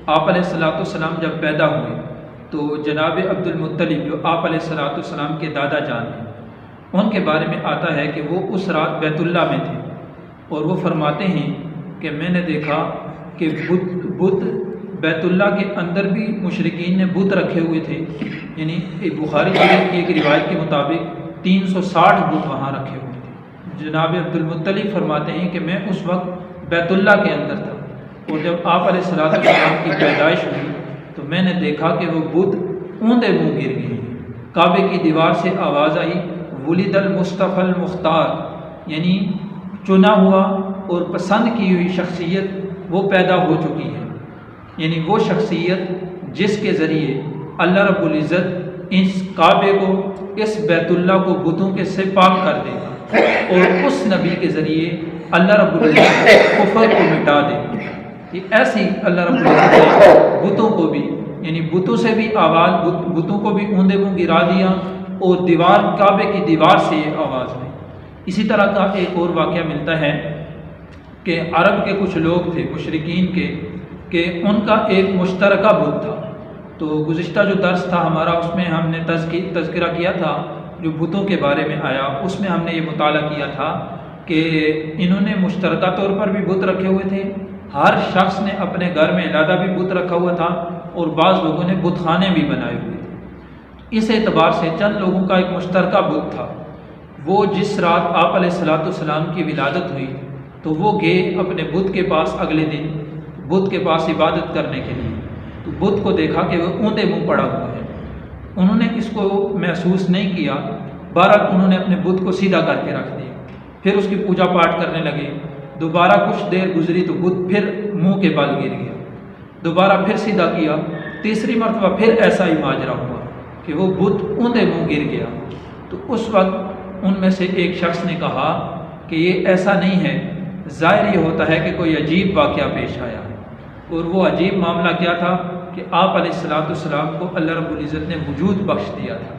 آپ علیہ السلام جب پیدا ہوئے تو جناب عبد المطلب جو آپ علیہ السلام کے دادا جان ہیں، ان کے بارے میں آتا ہے کہ وہ اس رات بیت اللہ میں تھے، اور وہ فرماتے ہیں کہ میں نے دیکھا کہ بت بیت اللہ کے اندر بھی مشرکین نے بت رکھے ہوئے تھے، یعنی بخاری شریف کی ایک روایت کے مطابق 360 بت وہاں رکھے ہوئے تھے۔ جناب عبد المطلب فرماتے ہیں کہ میں اس وقت بیت اللہ کے اندر تھا، اور جب آپ علیہ السلام کی پیدائش ہوئی تو میں نے دیکھا کہ وہ بت اوندے منہ گر گئے۔ کعبے کی دیوار سے آواز آئی، ولد المصطفی المختار، یعنی چنا ہوا اور پسند کی ہوئی شخصیت وہ پیدا ہو چکی ہے، یعنی وہ شخصیت جس کے ذریعے اللہ رب العزت اس کعبے کو، اس بیت اللہ کو بتوں کے سے پاک کر دے گا، اور اس نبی کے ذریعے اللہ رب العزت کفر کو مٹا دے گا۔ یہ ایسی اللہ رب العزت نے بتوں کو بھی، یعنی بتوں سے بھی آواز، بتوں کو بھی اوندے منہ گرا دیا، اور دیوار، کعبے کی دیوار سے یہ آواز آئی۔ اسی طرح کا ایک اور واقعہ ملتا ہے کہ عرب کے کچھ لوگ تھے مشرکین کے، کہ ان کا ایک مشترکہ بت تھا۔ تو گزشتہ جو درس تھا ہمارا، اس میں ہم نے تذکرہ کیا تھا جو بتوں کے بارے میں آیا، اس میں ہم نے یہ مطالعہ کیا تھا کہ انہوں نے مشترکہ طور پر بھی بت رکھے ہوئے تھے، ہر شخص نے اپنے گھر میں علیحدہ بھی بت رکھا ہوا تھا، اور بعض لوگوں نے بت خانے بھی بنائے ہوئے تھے۔ اس اعتبار سے چند لوگوں کا ایک مشترکہ بت تھا۔ وہ جس رات آپ علیہ السلام کی ولادت ہوئی تو وہ گئے اپنے بت کے پاس، اگلے دن بت کے پاس عبادت کرنے کے لیے، تو بت کو دیکھا کہ وہ اوندے منہ پڑا ہوا ہے۔ انہوں نے اس کو محسوس نہیں کیا، بہرحال انہوں نے اپنے بت کو سیدھا کر کے رکھ دیا، پھر اس کی پوجا پاٹ کرنے لگے۔ دوبارہ کچھ دیر گزری تو بت پھر منہ کے بل گر گیا، دوبارہ پھر سیدھا کیا، تیسری مرتبہ پھر ایسا ہی ماجرا ہوا کہ وہ بت اوندے منہ گر گیا۔ تو اس وقت ان میں سے ایک شخص نے کہا کہ یہ ایسا نہیں ہے، ظاہر یہ ہوتا ہے کہ کوئی عجیب واقعہ پیش آیا ہے۔ اور وہ عجیب معاملہ کیا تھا کہ آپ علیہ السلام کو اللہ رب العزت نے وجود بخش دیا تھا،